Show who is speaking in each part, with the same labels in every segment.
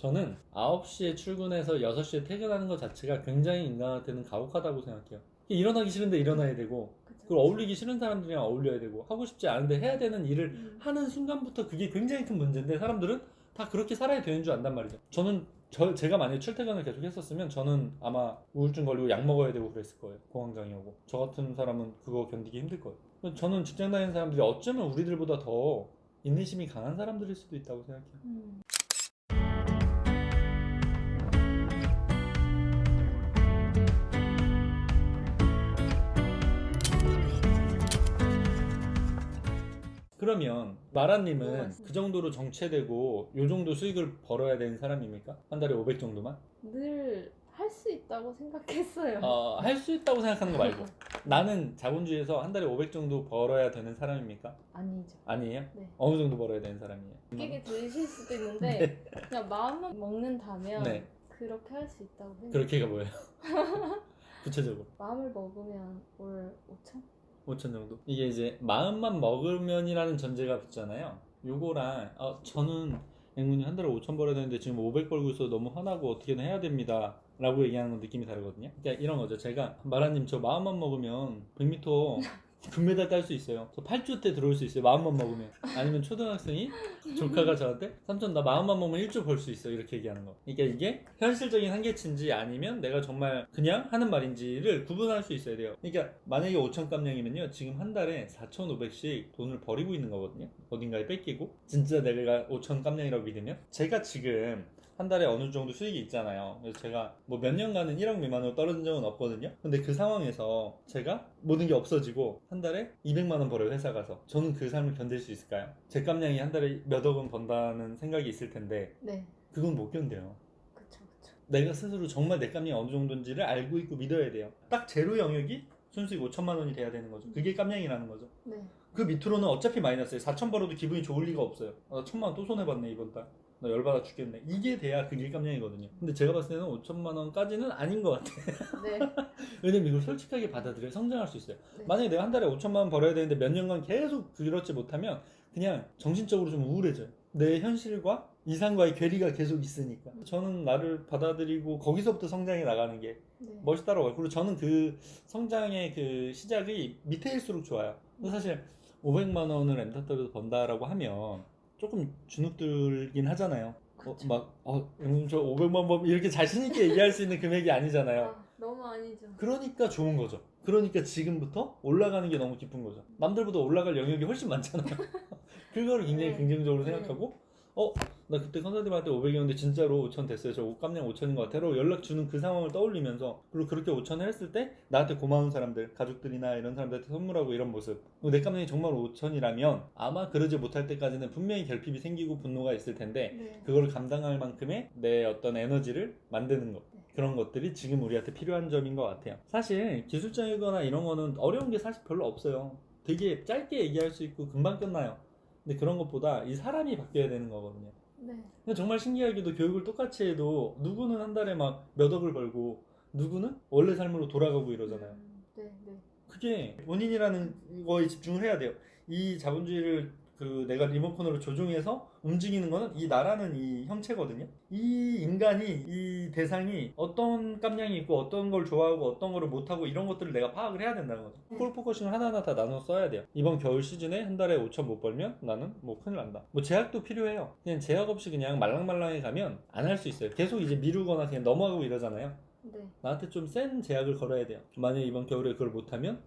Speaker 1: 저는 9시에 출근해서 6시에 퇴근하는 것 자체가 굉장히 인간한테는 가혹하다고 생각해요. 일어나기 싫은데 일어나야 되고,
Speaker 2: 그쵸.
Speaker 1: 그리고 어울리기 싫은 사람들이랑 어울려야 되고, 하고 싶지 않은데 해야 되는 일을 하는 순간부터 그게 굉장히 큰 문제인데, 사람들은 다 그렇게 살아야 되는 줄 안단 말이죠. 제가 만약에 출퇴근을 계속 했었으면 저는 아마 우울증 걸리고 약 먹어야 되고 그랬을 거예요. 공황장애 오고. 저 같은 사람은 그거 견디기 힘들 거예요. 저는 직장 다니는 사람들이 어쩌면 우리들보다 더 인내심이 강한 사람들일 수도 있다고 생각해요. 그러면 마라님은 그 정도로 정체되고 요 정도 수익을 벌어야 되는 사람입니까? 한 달에 500 정도만?
Speaker 2: 늘 할 수 있다고 생각했어요.
Speaker 1: 할 수 있다고 생각하는 거 말고 나는 자본주의에서 한 달에 500 정도 벌어야 되는 사람입니까?
Speaker 2: 아니죠.
Speaker 1: 아니에요?
Speaker 2: 네.
Speaker 1: 어느 정도 벌어야 되는 사람이에요?
Speaker 2: 웃기게 들리실 수도 있는데 그냥 마음만 먹는다면
Speaker 1: 네.
Speaker 2: 그렇게 할 수 있다고 생각해요.
Speaker 1: 그렇게가 뭐예요? 구체적으로
Speaker 2: 마음을 먹으면 월 5천?
Speaker 1: 5천 정도? 이게 이제 마음만 먹으면이라는 전제가 붙잖아요. 요거랑 저는 앵무님 한 달에 5천 벌어야 되는데 지금 500 벌고 있어 너무 화나고 어떻게든 해야 됩니다 라고 얘기하는 건 느낌이 다르거든요. 그러니까 이런 거죠. 제가 마라님 저 마음만 먹으면 100m 금메달 딸 수 있어요. 저 8주 때 들어올 수 있어요. 마음만 먹으면. 아니면 초등학생이 조카가 저한테 삼촌 나 마음만 먹으면 1조 벌 수 있어 이렇게 얘기하는 거. 그러니까 이게 현실적인 한계치인지 아니면 내가 정말 그냥 하는 말인지를 구분할 수 있어야 돼요. 그러니까 만약에 5천 깜냥이면요 지금 한 달에 4,500씩 돈을 버리고 있는 거거든요. 어딘가에 뺏기고. 진짜 내가 5천 깜냥이라고 믿으면 제가 지금 한 달에 어느 정도 수익이 있잖아요. 그래서 제가 뭐 몇 년간은 1억 미만으로 떨어진 적은 없거든요. 근데 그 상황에서 제가 모든 게 없어지고 한 달에 200만 원 벌어요, 회사 가서. 저는 그 삶을 견딜 수 있을까요? 제 깜냥이 한 달에 몇 억은 번다는 생각이 있을 텐데
Speaker 2: 네.
Speaker 1: 그건 못 견뎌요.
Speaker 2: 그쵸.
Speaker 1: 내가 스스로 정말 내 깜냥이 어느 정도인지를 알고 있고 믿어야 돼요. 딱 제로 영역이 순수익 5천만 원이 돼야 되는 거죠. 그게 깜냥이라는 거죠.
Speaker 2: 네.
Speaker 1: 그 밑으로는 어차피 마이너스예요. 4천 벌어도 기분이 좋을 리가 없어요. 나 1,000만 원 또 손해봤네 이번 달. 나 열받아 죽겠네. 이게 돼야 그게 깜냥이거든요. 근데 제가 봤을 때는 5천만 원까지는 아닌 것 같아요.
Speaker 2: 네.
Speaker 1: 왜냐면 이걸 솔직하게 받아들여 성장할 수 있어요.
Speaker 2: 네.
Speaker 1: 만약에 내가 한 달에 5천만 원 벌어야 되는데 몇 년간 계속 그렇지 못하면 그냥 정신적으로 좀 우울해져요. 내 현실과 이상과의 괴리가 계속 있으니까. 저는 나를 받아들이고 거기서부터 성장해 나가는 게
Speaker 2: 네.
Speaker 1: 멋있다고 봐요. 그리고 저는 그 성장의 그 시작이 밑에일수록 좋아요. 사실 500만 원을 엔터테인먼트에서 번다라고 하면 조금 주눅들긴 하잖아요.
Speaker 2: 그쵸.
Speaker 1: 저 500만 번 이렇게 자신있게 얘기할 수 있는 금액이 아니잖아요.
Speaker 2: 아, 너무 아니죠.
Speaker 1: 그러니까 좋은 거죠. 그러니까 지금부터 올라가는 게 너무 기쁜 거죠. 남들보다 올라갈 영역이 훨씬 많잖아요. 그거를 굉장히
Speaker 2: 네.
Speaker 1: 긍정적으로
Speaker 2: 네.
Speaker 1: 생각하고 나 그때 컨설팅한테 500이었는데 진짜로 5천 됐어요. 저 깜냥 5천인 것 같아요. 연락 주는 그 상황을 떠올리면서 그리고 그렇게 5천을 했을 때 나한테 고마운 사람들, 가족들이나 이런 사람들한테 선물하고 이런 모습. 내 깜냥이 정말 5천이라면 아마 그러지 못할 때까지는 분명히 결핍이 생기고 분노가 있을 텐데
Speaker 2: 네.
Speaker 1: 그거를 감당할 만큼의 내 어떤 에너지를 만드는 것.
Speaker 2: 네.
Speaker 1: 그런 것들이 지금 우리한테 필요한 점인 것 같아요. 사실 기술적이거나 이런 거는 어려운 게 사실 별로 없어요. 되게 짧게 얘기할 수 있고 금방 끝나요. 근데 그런 것보다 이 사람이 바뀌어야 되는 거거든요.
Speaker 2: 네.
Speaker 1: 근데 정말 신기하게도 교육을 똑같이 해도 누구는 한 달에 막 몇 억을 벌고 누구는 원래 삶으로 돌아가고 이러잖아요.
Speaker 2: 네.
Speaker 1: 그게 원인이라는 거에 집중을 해야 돼요. 이 자본주의를 내가 리모컨으로 조종해서 움직이는 거는 이 나라는 이 형체거든요. 이 인간이 이 대상이 어떤 깜냥이 있고 어떤 걸 좋아하고 어떤 거를 못하고 이런 것들을 내가 파악을 해야 된다는 거죠. 콜 포커싱을 하나하나 다 나눠 써야 돼요. 이번 겨울 시즌에 한 달에 5천 못 벌면 나는 뭐 큰일 난다. 뭐 제약도 필요해요. 그냥 제약 없이 그냥 말랑말랑해 가면 안 할 수 있어요. 계속 이제 미루거나 그냥 넘어가고 이러잖아요.
Speaker 2: 네.
Speaker 1: 나한테 좀 센 제약을 걸어야 돼요. 만약에 이번 겨울에 그걸 못하면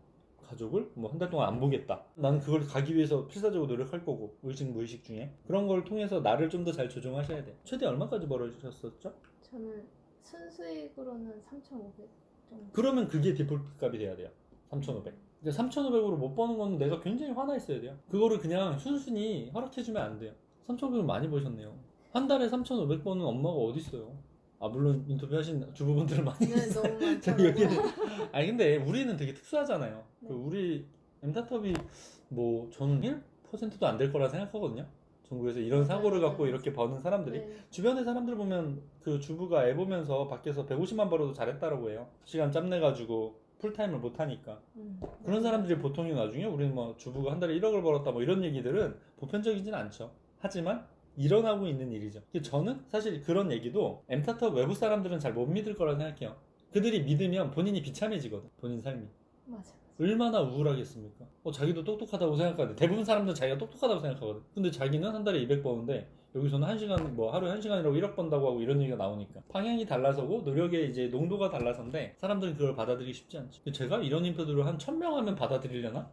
Speaker 1: 가족을 뭐 한 달 동안 안 보겠다. 나는 그걸 가기 위해서 필사적으로 노력할 거고 의식 무의식 중에 그런 걸 통해서 나를 좀 더 잘 조정하셔야 돼요. 최대 얼마까지 벌어주셨었죠?
Speaker 2: 저는 순수익으로는 3,500 정도.
Speaker 1: 그러면 그게 디폴트 값이 돼야 돼요. 3,500. 근데 3,500으로 못 버는 거는 내가 굉장히 화나 있어야 돼요. 그거를 그냥 순순히 허락해주면 안 돼요. 3,500을 많이 버셨네요. 한 달에 3,500 버는 엄마가 어디 있어요? 물론 인터뷰하신 주부분들은 많이
Speaker 2: 네,
Speaker 1: 있어요.
Speaker 2: 너무 많더라고요.
Speaker 1: 저희 여기는 아니 근데 우리는 되게 특수하잖아요.
Speaker 2: 네.
Speaker 1: 우리 엠타터비 뭐 저는 1%도 안 될 거라 생각하거든요. 전국에서 이런 사고를 갖고 이렇게 버는 사람들이
Speaker 2: 네.
Speaker 1: 주변의 사람들 보면 그 주부가 애 보면서 밖에서 150만 벌어도 잘했다라고 해요. 시간 짬내가지고 풀타임을 못하니까. 그런 사람들이 보통이 나중에 우리는 뭐 주부가 한 달에 1억을 벌었다 뭐 이런 얘기들은 보편적이진 않죠. 하지만 일어나고 있는 일이죠. 저는 사실 그런 얘기도 엠타터 외부 사람들은 잘 못 믿을 거라 생각해요. 그들이 믿으면 본인이 비참해지거든. 본인 삶이.
Speaker 2: 맞아.
Speaker 1: 얼마나 우울하겠습니까? 자기도 똑똑하다고 생각하는데 대부분 사람들은 자기가 똑똑하다고 생각하거든. 근데 자기는 한 달에 200 버는데 여기서는 1시간 뭐 하루에 1시간이라고 1억 번다고 하고 이런 얘기가 나오니까 방향이 달라서고 노력의 이제 농도가 달라서인데 사람들은 그걸 받아들이기 쉽지 않죠. 제가 이런 인터뷰를 한 1000명 하면 받아들이려나?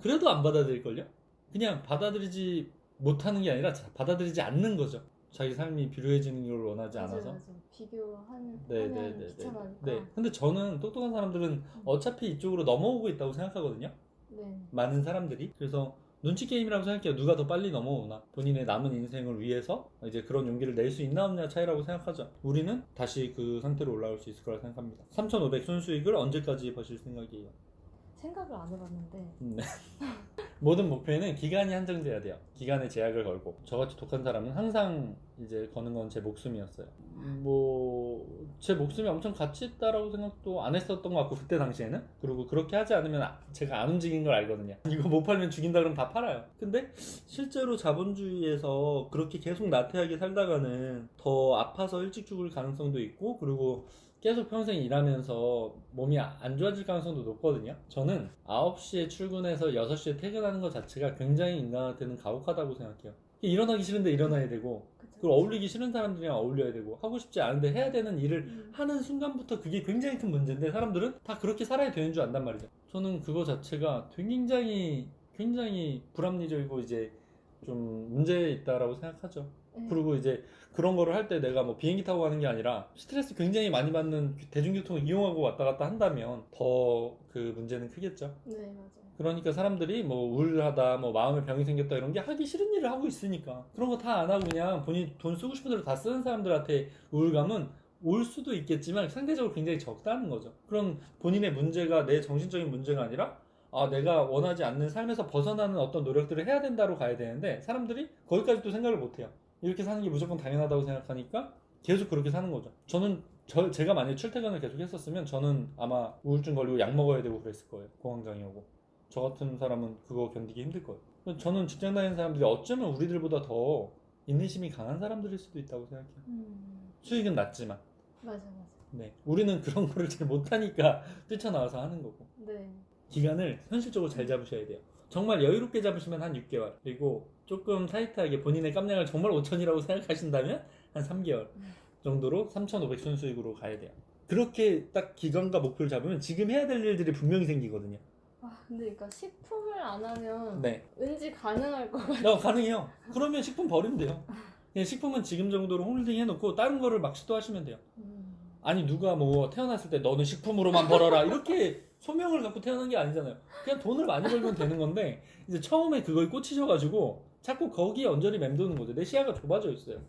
Speaker 1: 그래도 안 받아들일걸요? 그냥 받아들이지 못하는 게 아니라 받아들이지 않는 거죠. 자기 삶이 비루해지는 걸 원하지 않아서.
Speaker 2: 맞아. 비교하면
Speaker 1: 네네네.
Speaker 2: 귀찮으니까.
Speaker 1: 네. 근데 저는 똑똑한 사람들은 어차피 이쪽으로 넘어오고 있다고 생각하거든요.
Speaker 2: 네.
Speaker 1: 많은 사람들이. 그래서 눈치 게임이라고 생각해요. 누가 더 빨리 넘어오나. 본인의 남은 인생을 위해서 이제 그런 용기를 낼 수 있나 없냐 차이라고 생각하죠. 우리는 다시 그 상태로 올라올 수 있을 거라 생각합니다. 3,500 순수익을 언제까지 버실 생각이에요?
Speaker 2: 생각을 안 해봤는데.
Speaker 1: 네. 모든 목표에는 기간이 한정돼야 돼요. 기간에 제약을 걸고. 저같이 독한 사람은 항상 이제 거는 건 제 목숨이었어요. 뭐 제 목숨이 엄청 가치 있다라고 생각도 안 했었던 것 같고 그때 당시에는. 그리고 그렇게 하지 않으면 제가 안 움직인 걸 알거든요. 이거 못 팔면 죽인다 그러면 다 팔아요. 근데 실제로 자본주의에서 그렇게 계속 나태하게 살다가는 더 아파서 일찍 죽을 가능성도 있고 그리고 계속 평생 일하면서 몸이 안 좋아질 가능성도 높거든요. 저는 9시에 출근해서 6시에 퇴근하는 것 자체가 굉장히 인간한테는 가혹하다고 생각해요. 일어나기 싫은데 일어나야 되고 그리고 어울리기 싫은 사람들이랑 어울려야 되고 하고 싶지 않은데 해야 되는 일을 하는 순간부터 그게 굉장히 큰 문제인데 사람들은 다 그렇게 살아야 되는 줄 안단 말이죠. 저는 그거 자체가 굉장히 불합리적이고 이제 좀 문제 있다라고 생각하죠. 그리고 이제 그런 거를 할 때 내가 뭐 비행기 타고 가는 게 아니라 스트레스 굉장히 많이 받는 대중교통을 이용하고 왔다 갔다 한다면 더 그 문제는 크겠죠.
Speaker 2: 네, 맞아요.
Speaker 1: 그러니까 사람들이 뭐 우울하다, 뭐 마음에 병이 생겼다 이런 게 하기 싫은 일을 하고 있으니까 그런 거 다 안 하고 그냥 본인 돈 쓰고 싶은 대로 다 쓰는 사람들한테 우울감은 올 수도 있겠지만 상대적으로 굉장히 적다는 거죠. 그럼 본인의 문제가 내 정신적인 문제가 아니라 내가 원하지 않는 삶에서 벗어나는 어떤 노력들을 해야 된다로 가야 되는데 사람들이 거기까지 또 생각을 못 해요. 이렇게 사는 게 무조건 당연하다고 생각하니까 계속 그렇게 사는 거죠. 저는 제가 만약에 출퇴근을 계속 했었으면 저는 아마 우울증 걸리고 약 먹어야 되고 그랬을 거예요. 공황장애 오고. 저 같은 사람은 그거 견디기 힘들 거예요. 저는 직장 다니는 사람들이 어쩌면 우리들보다 더 인내심이 강한 사람들일 수도 있다고 생각해요. 수익은 낮지만.
Speaker 2: 맞아.
Speaker 1: 네. 우리는 그런 거를 잘 못하니까 뛰쳐나와서 하는 거고.
Speaker 2: 네.
Speaker 1: 기간을 현실적으로 잘 잡으셔야 돼요. 정말 여유롭게 잡으시면 한 6개월. 그리고 조금 타이트하게 본인의 깜냥을 정말 5천이라고 생각하신다면 한 3개월 정도로 3,500 순수익으로 가야 돼요. 그렇게 딱 기간과 목표를 잡으면 지금 해야 될 일들이 분명히 생기거든요.
Speaker 2: 근데 그러니까 식품을 안 하면
Speaker 1: 네.
Speaker 2: 왠지 가능할 것 같아요.
Speaker 1: 가능해요. 그러면 식품 버리면 돼요. 그냥 식품은 지금 정도로 홀딩 해놓고 다른 거를 막 시도하시면 돼요. 아니 누가 뭐 태어났을 때 너는 식품으로만 벌어라 이렇게 소명을 갖고 태어난 게 아니잖아요. 그냥 돈을 많이 벌면 되는 건데 이제 처음에 그거에 꽂히셔가지고 자꾸 거기에 언저리 맴도는 거죠. 내 시야가 좁아져 있어요.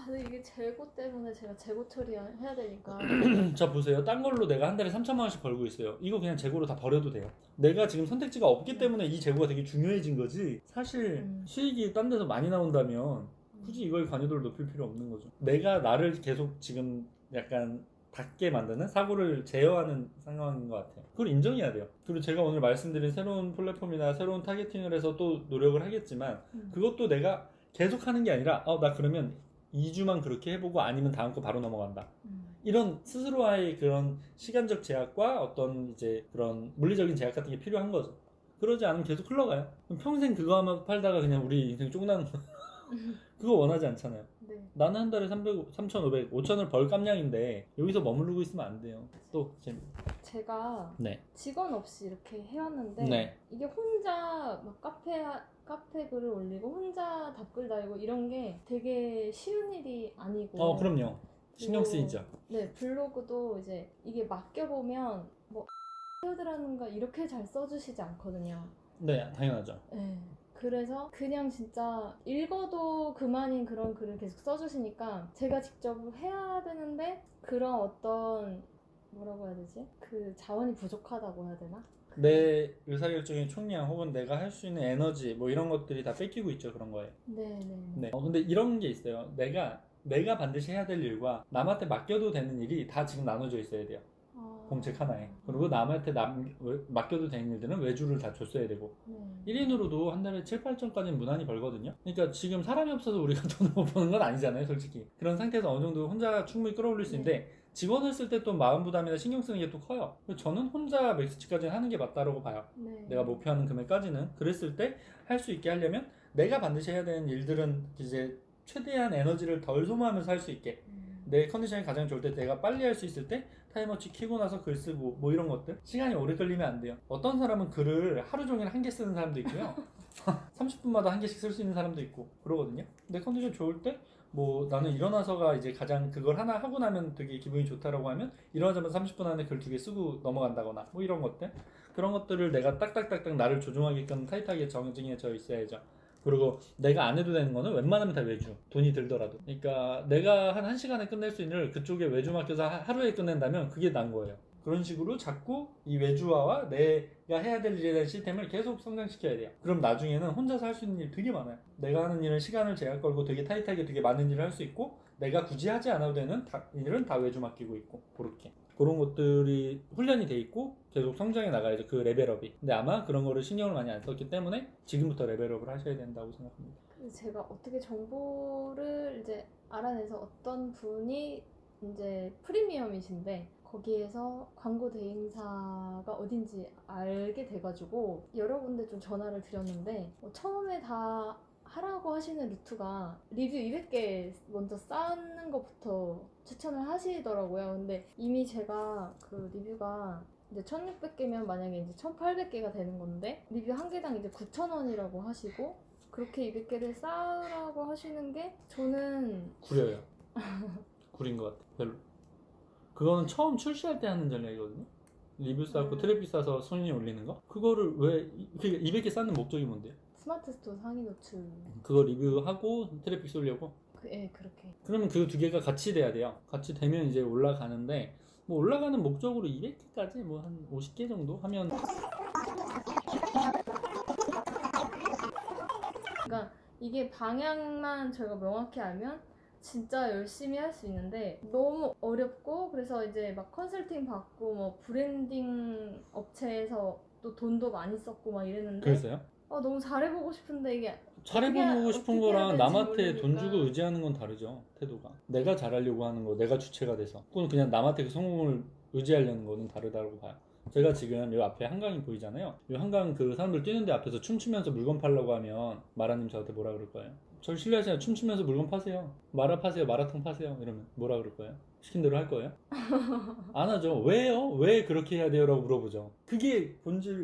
Speaker 2: 근데 이게 재고 때문에 제가 재고 처리해야 되니까.
Speaker 1: 자 보세요. 딴 걸로 내가 한 달에 3천만 원씩 벌고 있어요. 이거 그냥 재고로 다 버려도 돼요. 내가 지금 선택지가 없기 때문에 이 재고가 되게 중요해진 거지. 사실 수익이 딴 데서 많이 나온다면 굳이 이거에 관여도를 높일 필요 없는 거죠. 내가 나를 계속 지금 약간 닫게 만드는 사고를 제어하는 상황인 것 같아요. 그걸 인정해야 돼요. 그리고 제가 오늘 말씀드린 새로운 플랫폼이나 새로운 타겟팅을 해서 또 노력을 하겠지만 그것도 내가 계속 하는 게 아니라 나 그러면 2주만 그렇게 해보고 아니면 다음 거 바로 넘어간다. 이런 스스로와의 그런 시간적 제약과 어떤 이제 그런 물리적인 제약 같은 게 필요한 거죠. 그러지 않으면 계속 흘러가요. 그럼 평생 그거 하면 팔다가 그냥 우리 인생 쪽나는 거. 그거 원하지 않잖아요.
Speaker 2: 네.
Speaker 1: 나는 한 달에 3,500, 5,000을 벌 깜냥인데 여기서 머무르고 있으면 안 돼요. 또
Speaker 2: 제가
Speaker 1: 네.
Speaker 2: 직원 없이 이렇게 해왔는데
Speaker 1: 네.
Speaker 2: 이게 혼자 막 카페 글을 올리고 혼자 답글 달고 이런 게 되게 쉬운 일이 아니고.
Speaker 1: 그럼요. 신경 쓰이죠.
Speaker 2: 네, 블로그도 이제 이게 맡겨보면 뭐 키워드라는가 이렇게 잘 써주시지 않거든요.
Speaker 1: 네, 당연하죠.
Speaker 2: 네. 그래서 그냥 진짜 읽어도 그만인 그런 글을 계속 써주시니까 제가 직접 해야 되는데 그런 어떤 뭐라고 해야 되지? 그 자원이 부족하다고 해야 되나?
Speaker 1: 내 의사결정의 총량 혹은 내가 할 수 있는 에너지 뭐 이런 것들이 다 뺏기고 있죠. 그런 거에.
Speaker 2: 네.
Speaker 1: 근데 이런 게 있어요. 내가 반드시 해야 될 일과 남한테 맡겨도 되는 일이 다 지금 나눠져 있어야 돼요. 공책 하나에. 그리고 남한테 맡겨도 되는 일들은 외주를 다 줬어야 되고.
Speaker 2: 네.
Speaker 1: 1인으로도 한 달에 7, 8천까지는 무난히 벌거든요. 그러니까 지금 사람이 없어서 우리가 돈을 못 버는 건 아니잖아요, 솔직히. 그런 상태에서 어느 정도 혼자 충분히 끌어올릴 수 있는데 직원을 쓸 때 또 마음 부담이나 신경 쓰는 게 또 커요. 그래서 저는 혼자 맥스치까지는 하는 게 맞다라고 봐요.
Speaker 2: 네.
Speaker 1: 내가 목표하는 금액까지는. 그랬을 때 할 수 있게 하려면 내가 반드시 해야 되는 일들은 이제 최대한 에너지를 덜 소모하면서 할 수 있게, 내 컨디션이 가장 좋을 때 내가 빨리 할 수 있을 때 타이머치 켜고 나서 글 쓰고 뭐 이런 것들. 시간이 오래 걸리면 안 돼요. 어떤 사람은 글을 하루 종일 한 개 쓰는 사람도 있고요. 30분마다 한 개씩 쓸 수 있는 사람도 있고 그러거든요. 내 컨디션 좋을 때 뭐 나는 일어나서가 이제 가장 그걸 하나 하고 나면 되게 기분이 좋다라고 하면 일어나자마자 30분 안에 글 2개 쓰고 넘어간다거나 뭐 이런 것들. 그런 것들을 내가 딱딱딱딱 나를 조종하게끔 타이트하게 정해져 있어야죠. 그리고 내가 안 해도 되는 거는 웬만하면 다 외주. 돈이 들더라도. 그러니까 내가 한 1시간에 끝낼 수 있는 일 그쪽에 외주 맡겨서 하루에 끝낸다면 그게 난 거예요. 그런 식으로 자꾸 이 외주화와 내가 해야 될 일에 대한 시스템을 계속 성장시켜야 돼요. 그럼 나중에는 혼자서 할 수 있는 일 되게 많아요. 내가 하는 일은 시간을 제약 걸고 되게 타이트하게 되게 많은 일을 할 수 있고, 내가 굳이 하지 않아도 되는 일은 다 외주 맡기고 있고, 그렇게. 그런 것들이 훈련이 돼 있고 계속 성장해 나가야죠. 그 레벨업이. 근데 아마 그런 거를 신경을 많이 안 썼기 때문에 지금부터 레벨업을 하셔야 된다고 생각합니다.
Speaker 2: 제가 어떻게 정보를 이제 알아내서 어떤 분이 이제 프리미엄이신데 거기에서 광고 대행사가 어딘지 알게 돼가지고 여러 군데 좀 전화를 드렸는데 처음에 다 하라고 하시는 루트가 리뷰 200개 먼저 쌓는 것부터 추천을 하시더라고요. 근데 이미 제가 그 리뷰가 이제 1600개면 만약에 이제 1800개가 되는 건데 리뷰 한 개당 이제 9,000원이라고 하시고 그렇게 200개를 쌓으라고 하시는 게 저는
Speaker 1: 구려요. 구린 것 같아. 별로. 그거는 처음 출시할 때 하는 전략이거든요. 리뷰 쌓고 트래픽 쌓아서 순위 올리는 거. 그거를 왜 200개 쌓는 목적이 뭔데요?
Speaker 2: 스마트 스토어 상위 노출
Speaker 1: 그거 리뷰하고 트래픽 쏠려고?
Speaker 2: 예, 그렇게.
Speaker 1: 그러면 그 두 개가 같이 돼야 돼요. 같이 되면 이제 올라가는데 뭐 올라가는 목적으로 200개까지 뭐 한 50개 정도 하면
Speaker 2: 그러니까 이게 방향만 저희가 명확히 알면 진짜 열심히 할 수 있는데 너무 어렵고 그래서 이제 막 컨설팅 받고 뭐 브랜딩 업체에서 또 돈도 많이 썼고 막 이랬는데
Speaker 1: 그랬어요?
Speaker 2: 너무 잘해보고 싶은데 이게
Speaker 1: 잘해보고 싶은
Speaker 2: 어떻게 해야
Speaker 1: 거랑
Speaker 2: 될지
Speaker 1: 남한테 돈
Speaker 2: 모르니까.
Speaker 1: 주고 의지하는 건 다르죠. 태도가. 내가 잘하려고 하는 거, 내가 주체가 돼서. 그건 그냥 남한테 그 성공을 의지하려는 거는 다르다고 봐요. 제가 지금 이 앞에 한강이 보이잖아요. 이 한강 그 사람들 뛰는데 앞에서 춤추면서 물건 팔려고 하면 마라님 저한테 뭐라 그럴 거예요? 저를 신뢰하시면 춤추면서 물건 파세요. 마라 파세요. 마라탕 파세요. 이러면 뭐라 그럴 거예요? 시킨 대로 할 거예요? 안 하죠. 왜요? 왜 그렇게 해야 돼요? 라고 물어보죠. 그게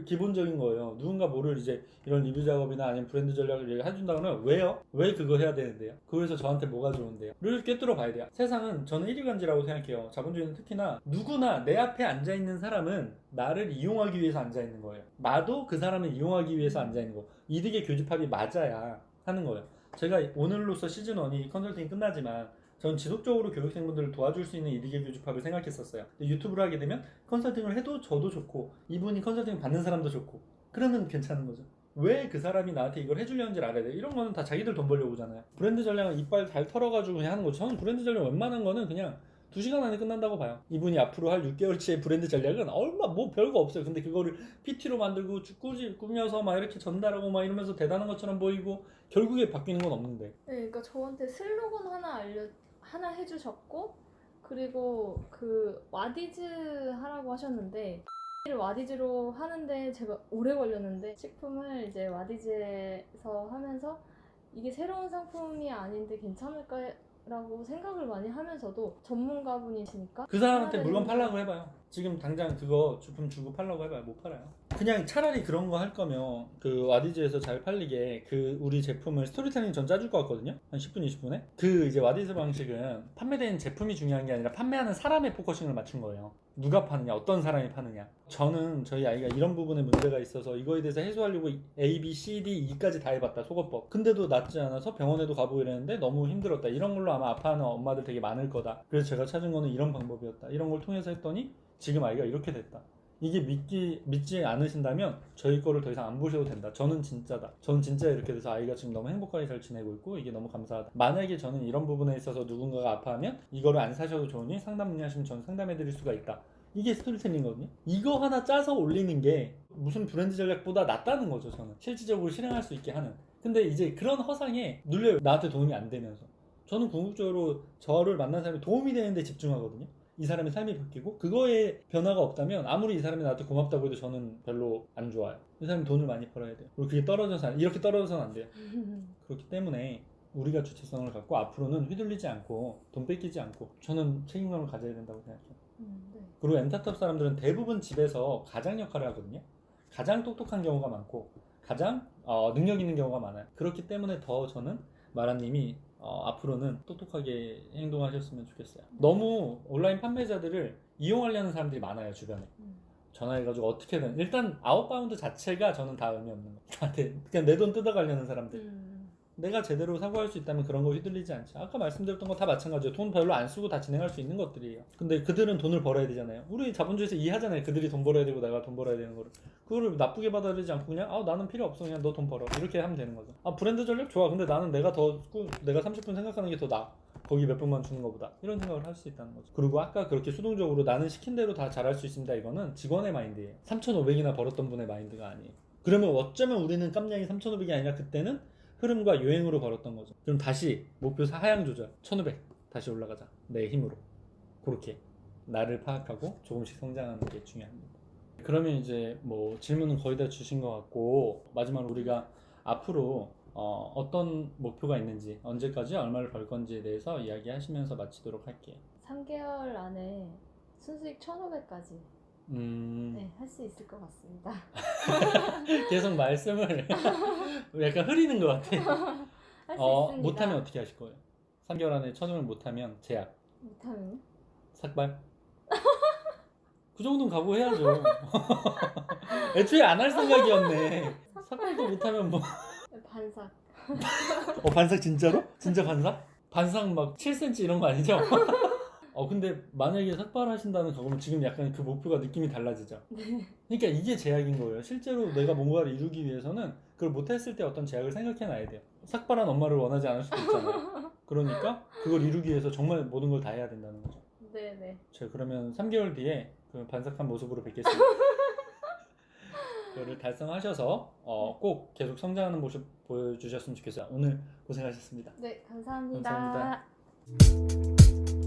Speaker 1: 기본적인 거예요. 누군가 뭐를 이제 이런 리뷰 작업이나 아니면 브랜드 전략을 해준다 그러면 왜요? 왜 그거 해야 되는데요? 그거에서 저한테 뭐가 좋은데요? 를 꿰뚫어 봐야 돼요. 세상은 저는 일위관지라고 생각해요. 자본주의는 특히나 누구나 내 앞에 앉아있는 사람은 나를 이용하기 위해서 앉아있는 거예요. 나도 그 사람을 이용하기 위해서 앉아있는 거. 이득의 교집합이 맞아야 하는 거예요. 제가 오늘로써 시즌1이 컨설팅이 끝나지만 저는 지속적으로 교육생분들을 도와줄 수 있는 이득의 교집합을 생각했었어요. 유튜브를 하게 되면 컨설팅을 해도 저도 좋고 이분이 컨설팅 받는 사람도 좋고 그러면 괜찮은 거죠. 왜 그 사람이 나한테 이걸 해주려는지를 알아야 돼. 이런 거는 다 자기들 돈 벌려고 오잖아요. 브랜드 전략은 이빨 잘 털어가지고 그냥 하는 거죠. 저는 브랜드 전략 웬만한 거는 그냥 2시간 안에 끝난다고 봐요. 이분이 앞으로 할 6개월치의 브랜드 전략은 얼마 뭐 별거 없어요. 근데 그거를 PT로 만들고 꾸며서 막 이렇게 전달하고 막 이러면서 대단한 것처럼 보이고 결국에 바뀌는 건 없는데.
Speaker 2: 네, 그러니까 저한테 슬로건 하나 해주셨고 그리고 그 와디즈 하라고 하셨는데 와디즈로 하는데 제가 오래 걸렸는데 식품을 이제 와디즈에서 하면서 이게 새로운 상품이 아닌데 괜찮을까 라고 생각을 많이 하면서도 전문가분이시니까
Speaker 1: 그 사람한테 물건 팔라고 해봐요. 지금 당장 그거 주품 주고 팔라고 해봐요. 못 팔아요. 그냥 차라리 그런 거 할 거면 그 와디즈에서 잘 팔리게 그 우리 제품을 스토리텔링 전 짜줄 것 같거든요. 한 10분 20분에. 그 이제 와디즈 방식은 판매되는 제품이 중요한 게 아니라 판매하는 사람의 포커싱을 맞춘 거예요. 누가 파느냐, 어떤 사람이 파느냐. 저는 저희 아이가 이런 부분에 문제가 있어서 이거에 대해서 해소하려고 A, B, C, D, E까지 다 해봤다, 소거법. 근데도 낫지 않아서 병원에도 가보고 이랬는데 너무 힘들었다. 이런 걸로 아마 아파하는 엄마들 되게 많을 거다. 그래서 제가 찾은 거는 이런 방법이었다. 이런 걸 통해서 했더니 지금 아이가 이렇게 됐다. 이게 믿지 않으신다면 저희 거를 더 이상 안 보셔도 된다. 저는 진짜다. 저는 진짜 이렇게 돼서 아이가 지금 너무 행복하게 잘 지내고 있고 이게 너무 감사하다. 만약에 저는 이런 부분에 있어서 누군가가 아파하면 이거를 안 사셔도 좋으니 상담 문의하시면 저는 상담해 드릴 수가 있다. 이게 스토리텔링이거든요. 이거 하나 짜서 올리는 게 무슨 브랜드 전략보다 낫다는 거죠. 저는 실질적으로 실행할 수 있게 하는. 근데 이제 그런 허상에 눌려요. 나한테 도움이 안 되면서. 저는 궁극적으로 저를 만난 사람이 도움이 되는데 집중하거든요. 이 사람의 삶이 바뀌고 그거에 변화가 없다면 아무리 이 사람이 나한테 고맙다고 해도 저는 별로 안 좋아요. 이 사람이 돈을 많이 벌어야 돼요. 그리고 그게 이렇게 떨어져서는 안 돼요. 그렇기 때문에 우리가 주체성을 갖고 앞으로는 휘둘리지 않고 돈 뺏기지 않고 저는 책임감을 가져야 된다고 생각해요.
Speaker 2: 네.
Speaker 1: 그리고 엔터탑 사람들은 대부분 집에서 가장 역할을 하거든요. 가장 똑똑한 경우가 많고 가장 능력 있는 경우가 많아요. 그렇기 때문에 더 저는 마라님이 앞으로는 똑똑하게 행동하셨으면 좋겠어요. 너무 온라인 판매자들을 이용하려는 사람들이 많아요, 주변에. 전화해가지고 어떻게든 일단 아웃바운드 자체가 저는 다 의미 없는 거. 나한테 그냥 내 돈 뜯어가려는 사람들. 내가 제대로 사고할 수 있다면 그런 거 휘둘리지 않지. 아까 말씀드렸던 거 다 마찬가지예요. 돈 별로 안 쓰고 다 진행할 수 있는 것들이에요. 근데 그들은 돈을 벌어야 되잖아요. 우리 자본주의에서 이해하잖아요. 그들이 돈 벌어야 되고 내가 돈 벌어야 되는 거를. 그거를 나쁘게 받아들이지 않고 그냥 나는 필요 없어. 그냥 너 돈 벌어. 이렇게 하면 되는 거죠. 브랜드 전략 좋아. 근데 나는 내가 30분 생각하는 게 더 나아. 거기 몇 분만 주는 것보다. 이런 생각을 할 수 있다는 거죠. 그리고 아까 그렇게 수동적으로 나는 시킨 대로 다 잘할 수 있습니다. 이거는 직원의 마인드예요. 3,500이나 벌었던 분의 마인드가 아니에요. 그러면 어쩌면 우리는 깜냥이 3,500이 아니라 그때는 흐름과 유행으로 벌었던 거죠. 그럼 다시 목표 하향 조절 1,500 다시 올라가자. 내 힘으로. 그렇게 나를 파악하고 조금씩 성장하는 게 중요합니다. 그러면 이제 뭐 질문은 거의 다 주신 것 같고 마지막으로 우리가 앞으로 어떤 목표가 있는지 언제까지 얼마를 벌 건지에 대해서 이야기하시면서 마치도록 할게요.
Speaker 2: 3개월 안에 순수익 1,500까지 네, 할 수 있을 것 같습니다.
Speaker 1: 계속 말씀을 약간 흐리는 것 같아.
Speaker 2: 할 수 있습니다.
Speaker 1: 못하면 어떻게 하실 거예요? 3개월 안에 1,000을 못하면 제약,
Speaker 2: 못하면
Speaker 1: 삭발? 그 정도는 각오해야죠. 애초에 안 할 생각이었네. 삭발도 못하면 뭐.
Speaker 2: 반삭.
Speaker 1: 반삭 진짜로? 진짜 반삭? 반삭 막 7cm 이런 거 아니죠? 근데 만약에 삭발하신다는 각오면 지금 약간 그 목표가 느낌이 달라지죠. 그러니까 이게 제약인 거예요. 실제로 내가 뭔가를 이루기 위해서는 그걸 못했을 때 어떤 제약을 생각해 놔야 돼요. 삭발한 엄마를 원하지 않을 수도 있잖아요. 그러니까 그걸 이루기 위해서 정말 모든 걸 다 해야 된다는 거죠.
Speaker 2: 네네.
Speaker 1: 제가 그러면 3개월 뒤에 그 반삭한 모습으로 뵙겠습니다. 그거를 달성하셔서 꼭 계속 성장하는 모습 보여주셨으면 좋겠어요. 오늘 고생하셨습니다.
Speaker 2: 네, 감사합니다.
Speaker 1: 감사합니다.